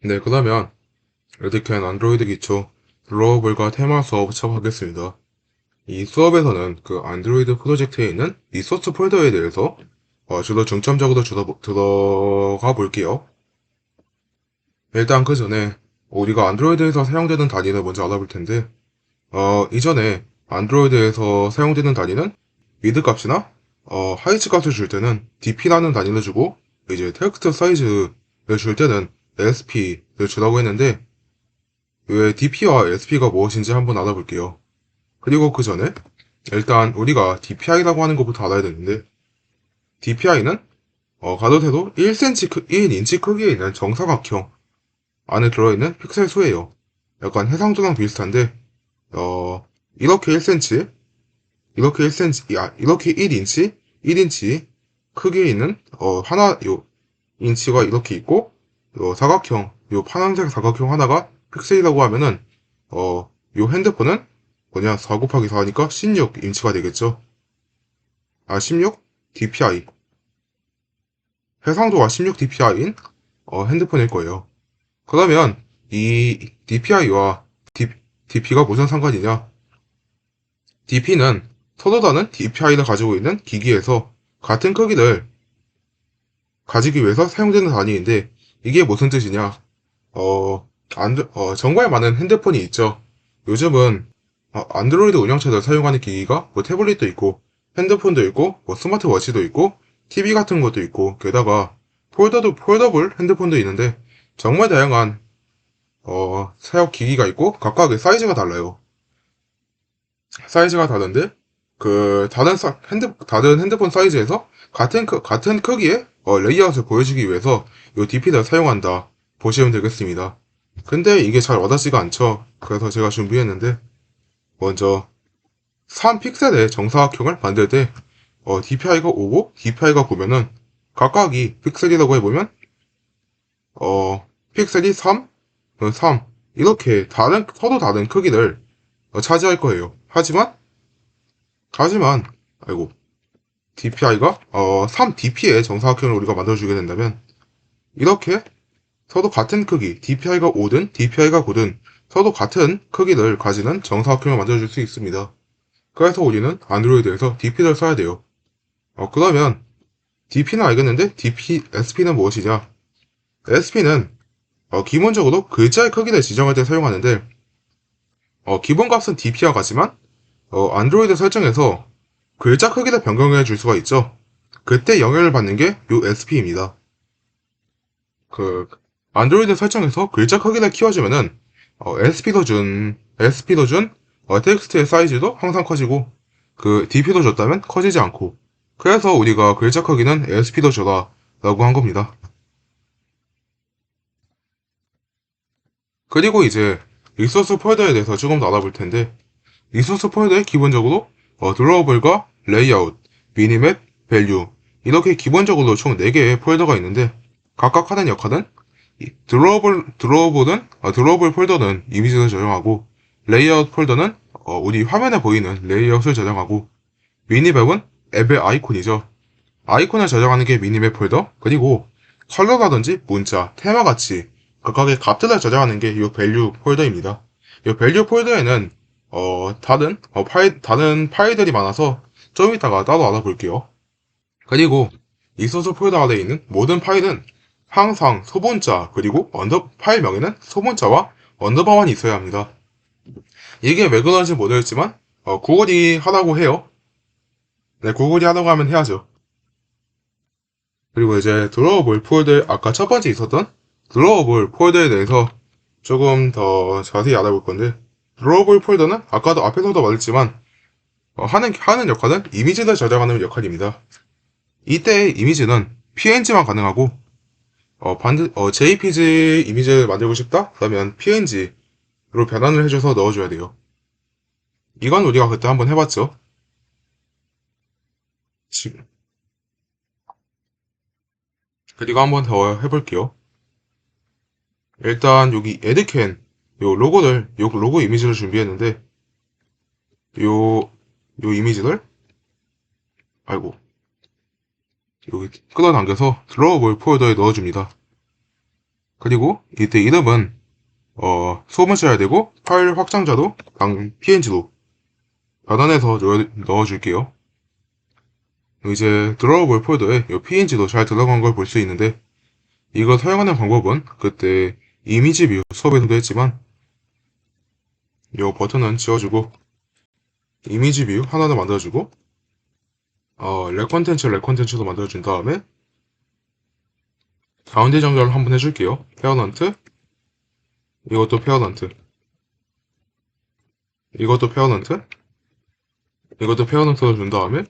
네, 그러면 에듀캔 안드로이드 기초 드로어블과 테마 수업 시작하겠습니다. 이 수업에서는 그 안드로이드 프로젝트에 있는 리소스 폴더에 대해서 주로 중점적으로 들어가 볼게요. 일단 그 전에 우리가 안드로이드에서 사용되는 단위를 먼저 알아볼 텐데, 이전에 안드로이드에서 사용되는 단위는 미드 값이나 하이츠 값을 줄 때는 dp라는 단위를 주고, 이제 텍스트 사이즈를 줄 때는 sp를 주라고 했는데, 왜 DP와 SP가 무엇인지 한번 알아볼게요. 그리고 그 전에 일단 우리가 DPI라고 하는 것부터 알아야 되는데, DPI는 가로 세로 1인치 크기에 있는 정사각형 안에 들어있는 픽셀 수예요. 약간 해상도랑 비슷한데 이렇게 1cm, 이렇게 1인치 크기에 있는 하나 요 인치가 이렇게 있고, 요 사각형, 요 파란색 사각형 하나가 픽셀이라고 하면은 요 핸드폰은 뭐냐, 4 곱하기 4니까 16인치가 되겠죠. 16 DPI. 해상도가 16 DPI인 핸드폰일 거예요. 그러면 이 DPI와 DP가 무슨 상관이냐? DP는 서로 다른 DPI를 가지고 있는 기기에서 같은 크기를 가지기 위해서 사용되는 단위인데, 이게 무슨 뜻이냐? 정말 많은 핸드폰이 있죠. 요즘은 안드로이드 운영체를 사용하는 기기가 뭐 태블릿도 있고, 핸드폰도 있고, 뭐 스마트워치도 있고, TV 같은 것도 있고, 게다가 폴더블 핸드폰도 있는데, 정말 다양한 사용 기기가 있고, 각각의 사이즈가 달라요. 사이즈가 다른데, 다른 핸드폰 사이즈에서 같은 크기의 레이아웃을 보여주기 위해서 이 DP를 사용한다 보시면 되겠습니다. 근데 이게 잘 와닿지가 않죠. 그래서 제가 준비했는데, 먼저 3픽셀의 정사각형을 만들 때 DPI가 5고 DPI가 9면은 각각이 픽셀이라고 해보면 픽셀이 3, 3 이렇게 서로 다른 크기를 차지할 거예요. 하지만 아이고, DPI가 3DP의 정사각형을 우리가 만들어주게 된다면, 이렇게 서로 같은 크기, DPI가 5든 DPI가 9든 서로 같은 크기를 가지는 정사각형을 만들어줄 수 있습니다. 그래서 우리는 안드로이드에서 DP를 써야 돼요. 그러면 DP는 알겠는데 SP는 무엇이냐? SP는 기본적으로 글자의 크기를 지정할 때 사용하는데, 기본 값은 DP와 같지만 안드로이드 설정에서 글자 크기를 변경해 줄 수가 있죠. 그때 영향을 받는 게 요 SP입니다. 그 안드로이드 설정에서 글자 크기를 키워주면은 SP도 준 텍스트의 사이즈도 항상 커지고, 그 DP도 줬다면 커지지 않고, 그래서 우리가 글자 크기는 SP도 줘라 라고 한 겁니다. 그리고 이제 리소스 폴더에 대해서 조금 더 알아볼 텐데, 리소스 폴더에 기본적으로 드로어블과 레이아웃, 미니맵, 밸류 이렇게 기본적으로 총 4개의 폴더가 있는데, 각각 하는 역할은 드로어블 폴더는 이미지를 저장하고, 레이아웃 폴더는 우리 화면에 보이는 레이아웃을 저장하고, 미니맵은 앱의 아이콘이죠. 아이콘을 저장하는 게 미니맵 폴더. 그리고 컬러라든지 문자, 테마같이 각각의 값들을 저장하는 게 이 밸류 폴더입니다. 이 밸류 폴더에는 다른 파일들이 많아서 좀 이따가 따로 알아볼게요. 그리고 이 소스 폴더 아래에 있는 모든 파일은 항상 소본자, 그리고 파일명에는 소본자와 언더바만 있어야 합니다. 이게 왜 그런지 모르겠지만 구글이 하라고 해요. 네, 구글이 하라고 하면 해야죠. 그리고 이제 드로어볼 폴더, 아까 첫 번째 있었던 드로어볼 폴더에 대해서 조금 더 자세히 알아볼 건데, 드로어볼 폴더는 아까도 앞에서도 말했지만 하는 역할은 이미지를 저장하는 역할입니다. 이때 이미지는 PNG만 가능하고, JPG 이미지를 만들고 싶다? 그러면 PNG로 변환을 해줘서 넣어줘야 돼요. 이건 우리가 그때 한번 해봤죠. 지금. 그리고 한번 더 해볼게요. 일단 여기 에드캔 요 로고 이미지를 준비했는데, 요, 요 이미지를, 아이고, 여기 끌어당겨서 드로어볼 폴더에 넣어줍니다. 그리고 이때 이름은 소문 써야 되고 파일 확장자도 PNG로 변환해서 넣어줄게요. 이제 드로우볼 폴더에 이 PNG도 잘 들어간 걸 볼 수 있는데 이거 사용하는 방법은 그때 이미지 뷰 수업에서도 했지만 이 버튼은 지워주고 이미지 뷰 하나를 만들어주고 렉 컨텐츠도 만들어준 다음에 가운데 정렬을 한번 해줄게요. 페어넌트, 이것도 페어넌트, 이것도 페어넌트, 이것도 페어넌트로 준 다음에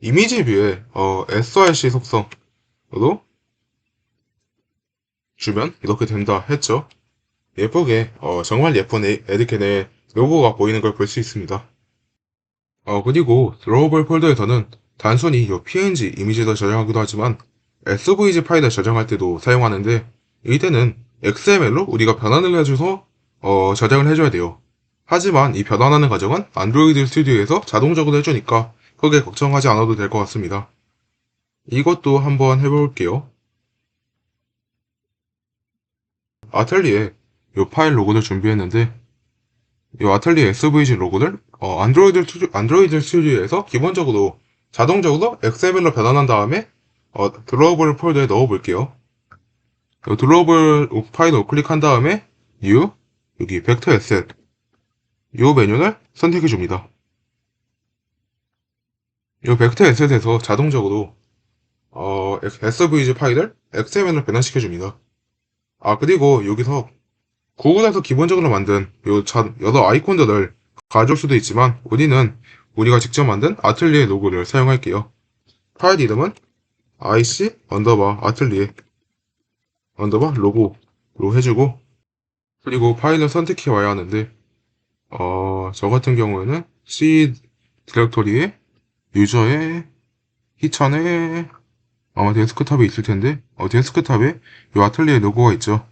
이미지 뷰에 src 속성으로 주면 이렇게 된다 했죠. 예쁘게 정말 예쁜 에드캔의 로고가 보이는 걸 볼 수 있습니다. 그리고 드로우볼 폴더에서는 단순히 이 PNG 이미지를 저장하기도 하지만 SVG 파일을 저장할 때도 사용하는데 이때는 XML로 우리가 변환을 해줘서 저장을 해줘야 돼요. 하지만 이 변환하는 과정은 안드로이드 스튜디오에서 자동적으로 해주니까 크게 걱정하지 않아도 될 것 같습니다. 이것도 한번 해볼게요. 아틀리에 이 파일 로고를 준비했는데 이 아틀리에 SVG 로고를 안드로이드 스튜디오에서 기본적으로 자동적으로 XML로 변환한 다음에 드로우볼 폴더에 넣어볼게요. 드로우볼 파일을 우클릭한 다음에 New, 여기 벡터 에셋 이 메뉴를 선택해 줍니다. 이 벡터 에셋에서 자동적으로 SVG 파일을 XML로 변환시켜 줍니다. 그리고 여기서 구글에서 기본적으로 만든 여러 아이콘들을 가져올 수도 있지만 우리가 직접 만든 아틀리에 로고를 사용할게요. 파일 이름은 ic 언더바 아틀리에 언더바 로고로 해주고 그리고 파일을 선택해 와야 하는데 저 같은 경우에는 C 디렉토리에 유저의 희찬의 데스크탑에 있을 텐데 데스크탑에 이 아틀리에 로고가 있죠.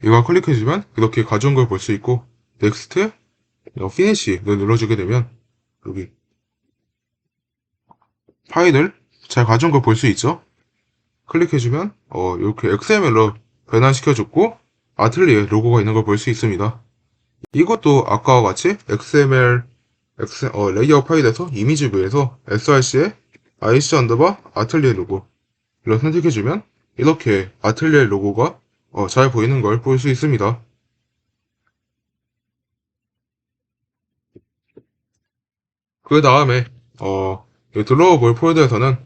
이걸 클릭해주면 이렇게 가져온 걸 볼 수 있고 넥스트 피니시를 눌러주게 되면 여기 파일을 잘 가져온 걸 볼 수 있죠. 클릭해주면 이렇게 XML로 변환시켜줬고 아틀리에 로고가 있는 걸 볼 수 있습니다. 이것도 아까와 같이 XML 레이아웃 파일에서 이미지 뷰에서 src에 ic 언더바 아틀리에 로고를 선택해주면 이렇게 아틀리에 로고가 잘 보이는 걸 볼 수 있습니다. 그 다음에 이 드로우볼 폴더에서는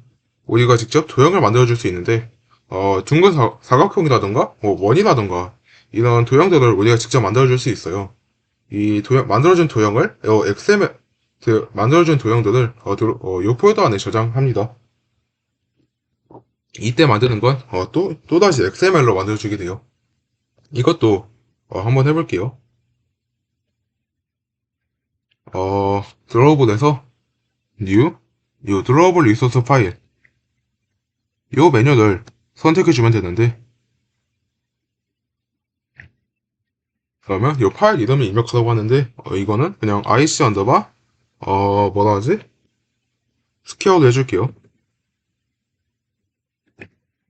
우리가 직접 도형을 만들어줄 수 있는데 둥근 사각형이라던가 원이라던가 이런 도형들을 우리가 직접 만들어줄 수 있어요. 이 만들어준 도형을 XML 만들어준 도형들을 이 폴더 안에 저장합니다. 이때 만드는 건 또다시 XML로 만들어주게 돼요. 이것도 한번 해볼게요. 드로우볼에서 New, 이 드로우볼 리소스 파일 이 메뉴를 선택해주면 되는데 그러면 이 파일 이름을 입력하라고 하는데 이거는 그냥 ic 언더바 뭐라 하지? 스퀘어로 해줄게요.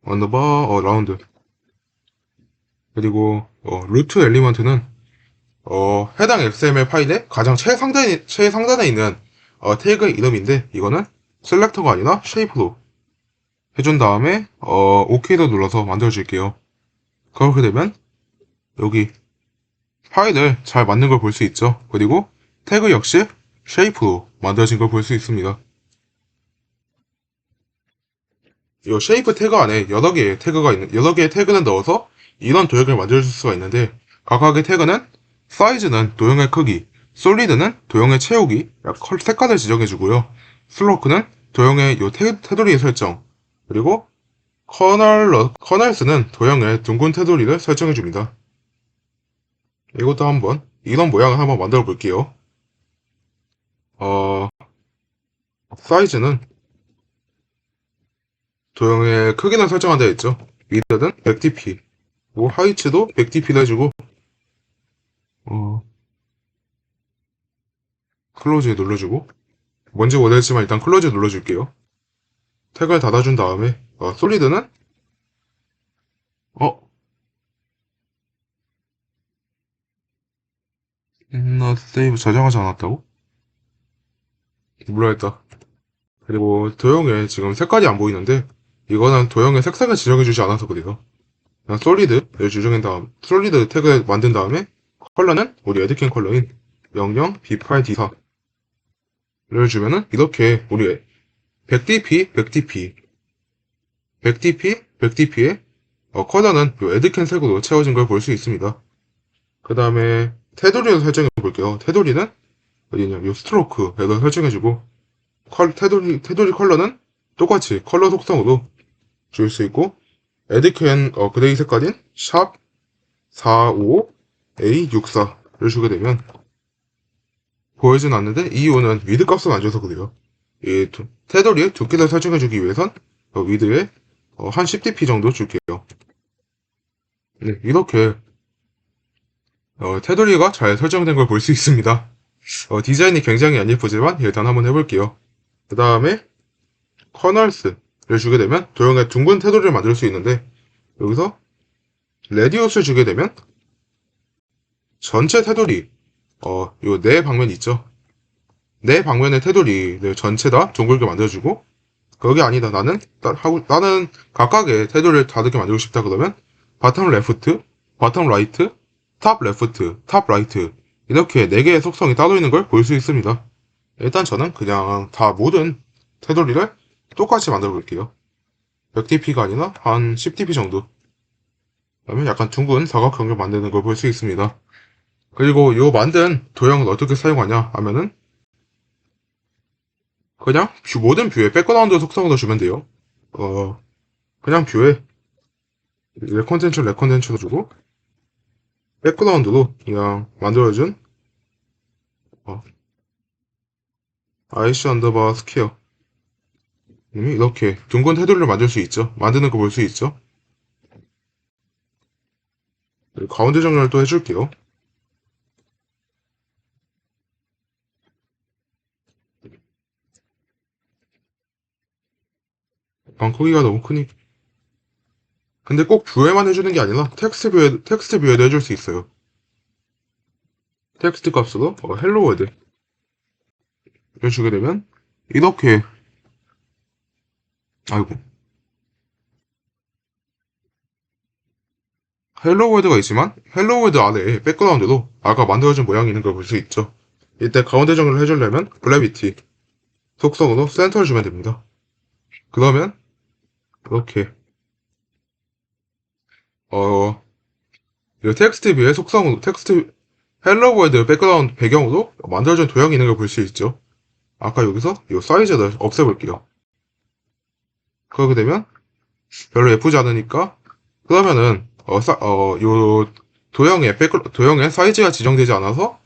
언더바 라운드 그리고 루트 엘리먼트는 해당 XML 파일의 가장 최상단에 있는 태그의 이름인데 이거는 셀렉터가 아니라 쉐이프로 해준 다음에 OK를 눌러서 만들어줄게요. 그렇게 되면 여기 파일을 잘 맞는 걸 볼 수 있죠. 그리고 태그 역시 쉐이프로 만들어진 걸 볼 수 있습니다. 이 쉐이프 태그 안에 여러 개의 태그를 넣어서 이런 도형을 만들어줄 수가 있는데 각각의 태그는 사이즈는 도형의 크기, 솔리드는 도형의 채우기, 색깔을 지정해주고요. 슬로크는 도형의 요 테두리의 설정, 그리고 커널스는 도형의 둥근 테두리를 설정해줍니다. 이것도 한번 이런 모양을 한번 만들어 볼게요. 어, 사이즈는 도형의 크기는 설정한 되어 있죠. 위드는 100dp, 하이츠도 100dp를 해주고 어, 클로즈에 눌러주고 뭔지 모르겠지만 일단 클로즈 눌러줄게요. 태그를 닫아준 다음에 솔리드는 어 나 세이브 저장하지 않았다고? 몰라했다. 그리고 도형에 지금 색깔이 안 보이는데 이거는 도형의 색상을 지정해주지 않아서 그래요. 그냥 솔리드를 지정한 다음 솔리드 태그 만든 다음에 컬러는 우리 에드캔 컬러인 00 B8D4를 주면은 이렇게 우리 100dp, 100dp, 100dp, 100dp의 컬러는 이 에드캔 색으로 채워진 걸 볼 수 있습니다. 그 다음에 테두리를 설정해 볼게요. 테두리는 어디냐? 이 스트로크에다 설정해주고 테두리 컬러는 똑같이 컬러 속성으로 줄 수 있고 에드캔 그레이 색깔인 샵 45A64를 주게 되면 보이진 않는데 이 이유는 위드 값은 안 줘서 그래요. 이 테두리의 두께를 설정해주기 위해선 위드에 한 10dp 정도 줄게요. 네, 이렇게 테두리가 잘 설정된 걸 볼 수 있습니다. 디자인이 굉장히 안 예쁘지만 일단 한번 해볼게요. 그 다음에 커널스를 주게 되면 도형의 둥근 테두리를 만들 수 있는데 여기서 레디우스를 주게 되면 전체 테두리 요 네 방면 있죠. 네 방면의 테두리를 전체 다 둥글게 만들어주고 그게 아니다. 나는 각각의 테두리를 다르게 만들고 싶다 그러면 바텀 레프트, 바텀 라이트, 탑 레프트, 탑 라이트 이렇게 4개의 속성이 따로 있는 걸 볼 수 있습니다. 일단 저는 그냥 다 모든 테두리를 똑같이 만들어 볼게요. 100dp가 아니라 한 10dp 정도. 그러면 약간 둥근 사각형을 만드는 걸 볼 수 있습니다. 그리고 요 만든 도형을 어떻게 사용하냐 하면은 그냥 모든 뷰에 백그라운드 속성으로 주면 돼요. 그냥 뷰에 레컨텐츠로 주고 백그라운드로 그냥 만들어준 어, IC 언더바 스퀘어 이렇게 둥근 테두리를 만들 수 있죠. 만드는 거 볼 수 있죠. 가운데 정렬을 또 해줄게요. 방 크기가 너무 크니. 근데 꼭 뷰에만 해주는 게 아니라 텍스트 뷰에도 해줄 수 있어요. 텍스트 값으로 헬로 월드를 주게 되면 이렇게 아이고 헬로 월드가 있지만 헬로 월드 아래에 백그라운드로 아까 만들어진 모양이 있는 걸 볼 수 있죠. 이때 가운데 정렬을 해주려면 그래비티 속성으로 센터를 주면 됩니다. 그러면 이렇게 어 이 텍스트 뷰의 속성으로 텍스트 헬로 월드 백그라운드 배경으로 만들어진 도형이 있는 걸 볼 수 있죠. 아까 여기서 이 사이즈를 없애볼게요. 그렇게 되면 별로 예쁘지 않으니까 그러면은 요 도형의 사이즈가 지정되지 않아서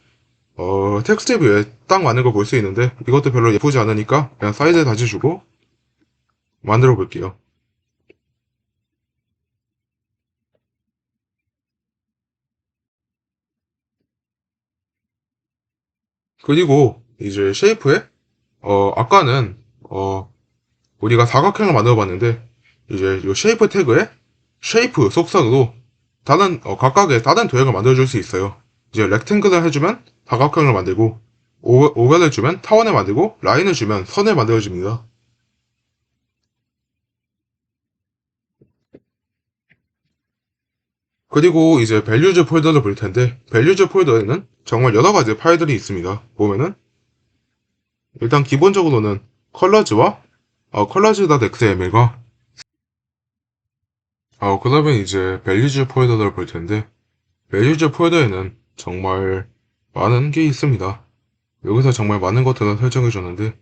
텍스트 뷰에 딱 맞는 걸 볼 수 있는데 이것도 별로 예쁘지 않으니까 그냥 사이즈 다시 주고 만들어 볼게요. 그리고 이제 쉐이프에 아까는 우리가 사각형을 만들어 봤는데 이제 요 쉐이프 태그에 쉐이프 속성으로 각각의 다른 도형을 만들어 줄 수 있어요. 이제 렉탱글을 해주면 사각형을 만들고 오ቨ를 주면 타원을 만들고 라인을 주면 선을 만들어 줍니다. 그리고 이제 밸류즈 폴더를 볼 텐데 밸류즈 폴더에는 정말 여러 가지 파일들이 있습니다. 보면은 일단 기본적으로는 컬러즈와 컬러즈.xml과 그다음에 이제 밸류즈 폴더를 볼 텐데 밸류즈 폴더에는 정말 많은 게 있습니다. 여기서 정말 많은 것들을 설정해 줬는데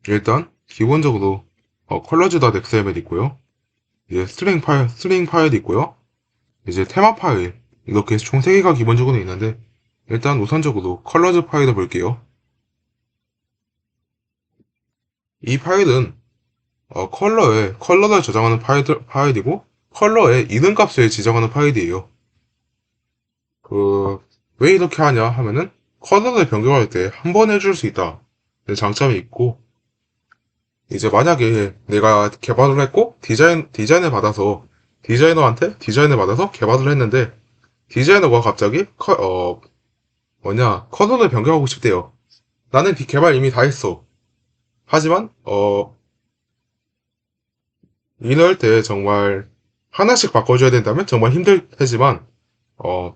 일단 기본적으로 컬러즈.xml 있고요. 이제 스트링 파일 있고요. 이제 테마 파일 이렇게 총 3개가 기본적으로 있는데 일단 우선적으로 컬러즈 파일을 볼게요. 이 파일은 컬러를 저장하는 파일이고 컬러의 이름값을 지정하는 파일이에요. 왜 이렇게 하냐 하면은 컬러를 변경할 때 한 번 해줄 수 있다. 장점이 있고 이제 만약에 내가 개발을 했고 디자인을 받아서 디자이너한테 디자인을 받아서 개발을 했는데 디자이너가 갑자기 뭐냐, 컬러를 변경하고 싶대요. 나는 개발 이미 다 했어. 하지만, 이럴 때 정말 하나씩 바꿔줘야 된다면 정말 힘들 테지만, 어,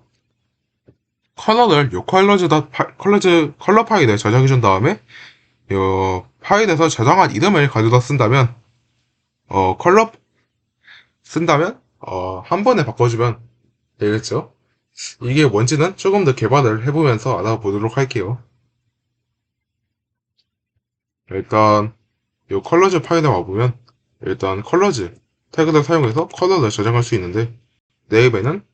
컬러를 요 컬러 파일에 저장해준 다음에, 요 파일에서 저장한 이름을 가져다 쓴다면, 한 번에 바꿔주면 되겠죠? 이게 뭔지는 조금 더 개발을 해보면서 알아보도록 할게요. 일단, 요 컬러즈 파일에 와보면, 일단 컬러즈 태그를 사용해서 컬러를 저장할 수 있는데, 네임에는,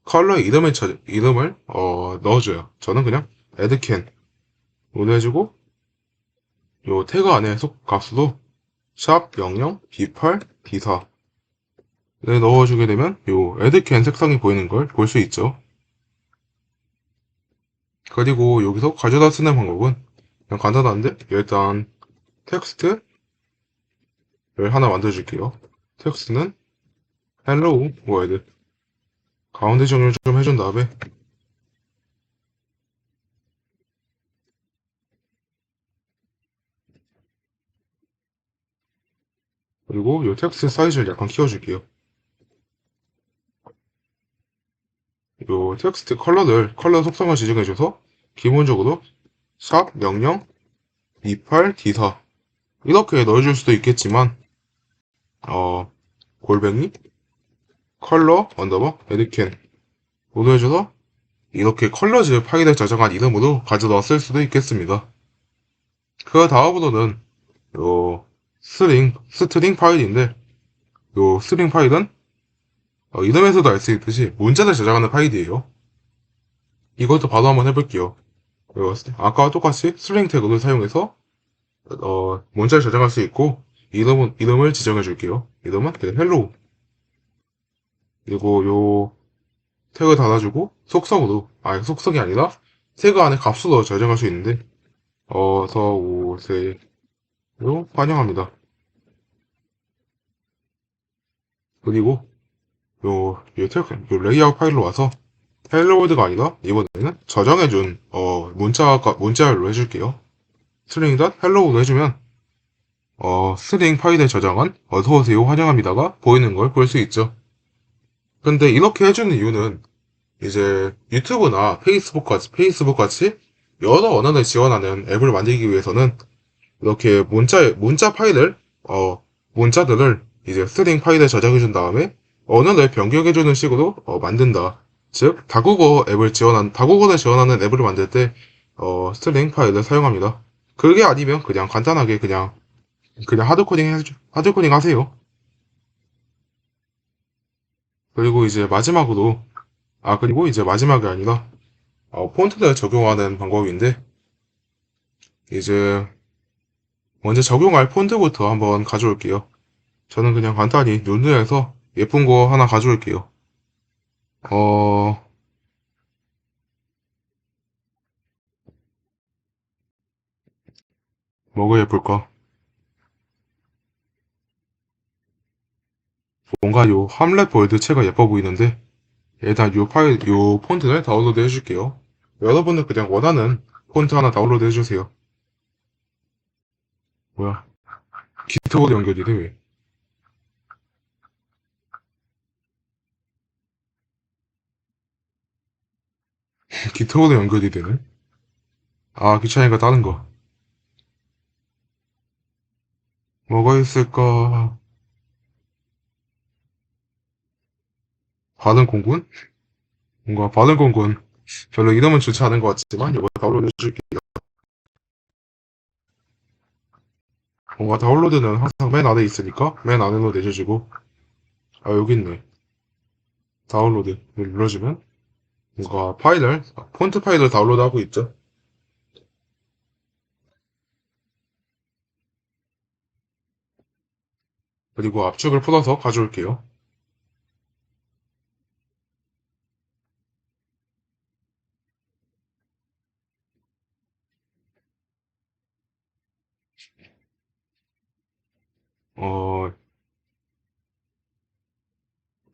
컬러 이름을, 넣어줘요. 저는 그냥 addCan 해주고, 요 태그 안에 속 값으로 샵 00 B8 B4를 넣어주게 되면, 요 addCan 색상이 보이는 걸 볼 수 있죠. 그리고 여기서 가져다 쓰는 방법은 그냥 간단한데, 일단 텍스트를 하나 만들어줄게요. 텍스트는 hello world 가운데 정리를 좀 해준 다음에, 그리고 이 텍스트 사이즈를 약간 키워줄게요. 이 텍스트 컬러 속성을 지정해줘서 기본적으로 샵 00 28 D4 이렇게 넣어줄 수도 있겠지만, 어 골뱅이 컬러 언더버 에드캔 모두 해줘서 이렇게 컬러즈 파일을 저장한 이름으로 가져다 쓸 수도 있겠습니다. 그 다음으로는 요 스트링 파일인데, 요 스트링 파일은 이름에서도 알 수 있듯이 문자를 저장하는 파일이에요. 이것도 바로 한번 해볼게요. 아까와 똑같이 스트링 태그를 사용해서 문자를 저장할 수 있고, 이름을 지정해 줄게요. 이름은 그냥 hello. 그리고 요 태그 달아주고 속성이 아니라 태그 안에 값으로 저장할 수 있는데, 어서 오세요 환영합니다. 그리고 요 레이아웃 파일로 와서 헬로월드가 아니라 이번에는 저장해준 문자열로 해줄게요. string.hello로 해주면 스트링 파일에 저장한 어서오세요 환영합니다가 보이는 걸 볼 수 있죠. 근데 이렇게 해주는 이유는 이제 유튜브나 페이스북 같이 여러 언어를 지원하는 앱을 만들기 위해서는 이렇게 문자들을 이제 스트링 파일에 저장해준 다음에 언어를 변경해주는 식으로 만든다. 즉, 다국어를 지원하는 앱을 만들 때, 스트링 파일을 사용합니다. 그게 아니면 그냥 간단하게 그냥 하드코딩 하세요. 그리고 이제 마지막이 아니라, 폰트를 적용하는 방법인데, 이제, 먼저 적용할 폰트부터 한번 가져올게요. 저는 그냥 간단히 눈누에서 예쁜 거 하나 가져올게요. 어, 뭐가 예쁠까? 뭔가 요 함렛 볼드 체가 예뻐 보이는데, 일단 요 폰트를 다운로드 해줄게요. 여러분은 그냥 원하는 폰트 하나 다운로드 해주세요. 뭐야? 기트보드 연결이 돼, 왜? 기트보드 연결이 되네? 아, 귀찮으니까 다른 거. 뭐가 있을까? 바른 공군? 뭔가 바른 공군. 별로 이름은 좋지 않은 것 같지만, 이거 다운로드 해줄게요. 뭔가 다운로드는 항상 맨 아래 있으니까, 맨 아래로 내려주고, 아, 여기 있네. 다운로드 눌러주면, 폰트 파일을 다운로드하고 있죠. 그리고 압축을 풀어서 가져올게요. 어,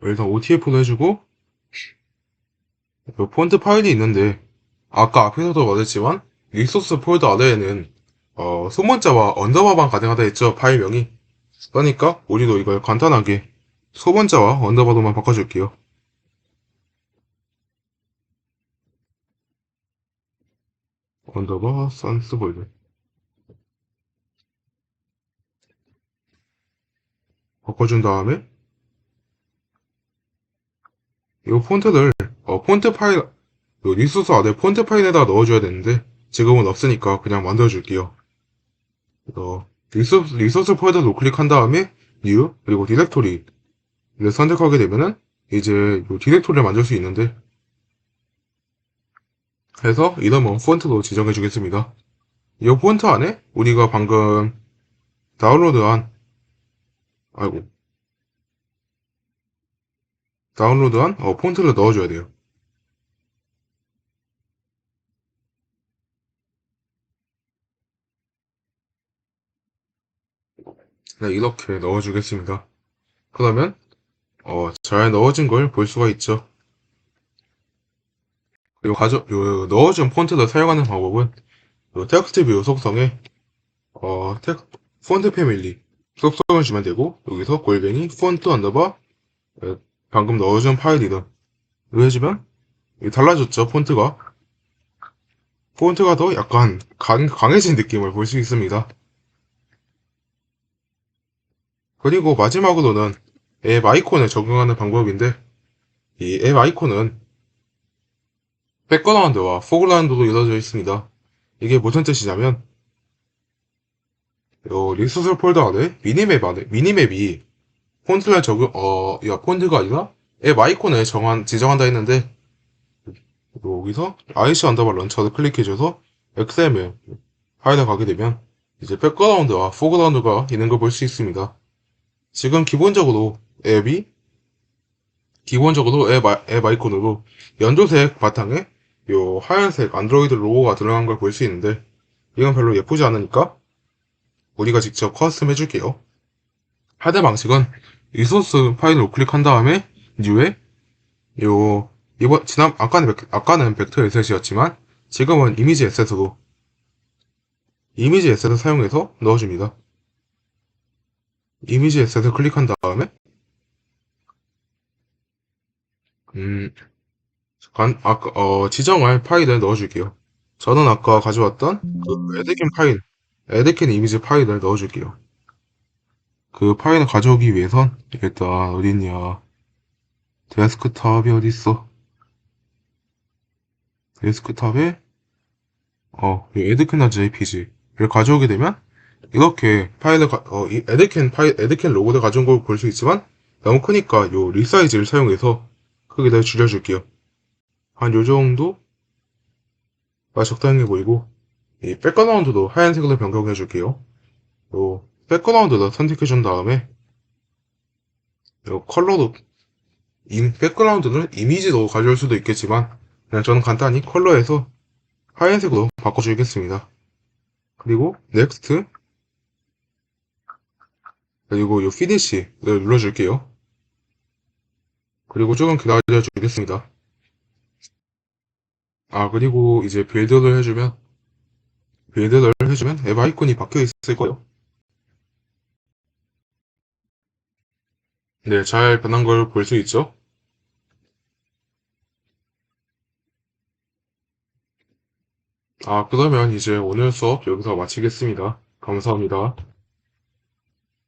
일단 OTF로 해주고, 요 폰트 파일이 있는데, 아까 앞에서도 말했지만 리소스 폴더 아래에는 소문자와 언더바만 가능하다 했죠. 파일명이. 그러니까 우리도 이걸 간단하게 소문자와 언더바로만 바꿔줄게요. 언더바 산스 폴더 바꿔준 다음에 이 폰트를 폰트 파일 리소스 아래 폰트 파일에다 넣어줘야 되는데 지금은 없으니까 그냥 만들어줄게요. 리소스 폴더 노클릭한 다음에 New 그리고 디렉토리를 선택하게 되면은 이제 이 디렉토리를 만들 수 있는데 해서 이름은 폰트로 지정해 주겠습니다. 이 폰트 안에 우리가 방금 다운로드한 아이고 다운로드한 폰트를 넣어줘야 돼요. 네, 이렇게 넣어주겠습니다. 그러면 잘 넣어진 걸 볼 수가 있죠. 그리고 넣어준 폰트를 사용하는 방법은 텍스트 뷰 속성에 어, 텍, 폰트 패밀리 속성을 주면 되고 여기서 골뱅이 폰트 언더바 방금 넣어준 파일 이름을 해주면 달라졌죠. 폰트가 더 약간 강해진 느낌을 볼 수 있습니다. 그리고 마지막으로는 앱 아이콘에 적용하는 방법인데 이 앱 아이콘은 백그라운드와 포그라운드로 이루어져 있습니다. 이게 무슨 뜻이냐면 리소스 폴더 안에 미니맵이 폰트를 폰트가 아니라 앱 아이콘에 지정한다 했는데 여기서 IC 언더바 런처를 클릭해줘서 XML 파일에 가게 되면 이제 백그라운드와 포그라운드가 있는 걸 볼 수 있습니다. 지금 기본적으로 앱 아이콘으로 연두색 바탕에 요 하얀색 안드로이드 로고가 들어간 걸 볼 수 있는데 이건 별로 예쁘지 않으니까 우리가 직접 커스텀 해줄게요. 하드 방식은 리소스 파일을 우클릭한 다음에 뉴에 요 이번 지난 아까는 벡터 에셋이었지만 지금은 이미지 에셋을 사용해서 넣어줍니다. 이미지 에셋을 클릭한 다음에 음, 지정할 파일을 넣어줄게요. 저는 아까 가져왔던 그 에드캔 이미지 파일을 넣어줄게요. 그 파일을 가져오기 위해선 일단 어딨냐 데스크탑이 어딨어? 데스크탑에 이 에드캔.jpg를 가져오게 되면 이렇게 에드캔 로고를 가져온 걸 볼 수 있지만 너무 크니까 요 리사이즈를 사용해서 크기를 줄여줄게요. 한 요 정도가 적당해 보이고 이 백그라운드도 하얀색으로 변경해 줄게요. 요 백그라운드도 선택해 준 다음에 요 백그라운드는 이미지로 가져올 수도 있겠지만 그냥 저는 간단히 컬러에서 하얀색으로 바꿔주겠습니다. 그리고 넥스트 그리고 요 피니시를 눌러줄게요. 그리고 조금 기다려 주겠습니다. 그리고 이제 빌드를 해주면 앱 아이콘이 박혀 있을 거예요. 네, 잘 변한 걸 볼 수 있죠? 그러면 이제 오늘 수업 여기서 마치겠습니다. 감사합니다.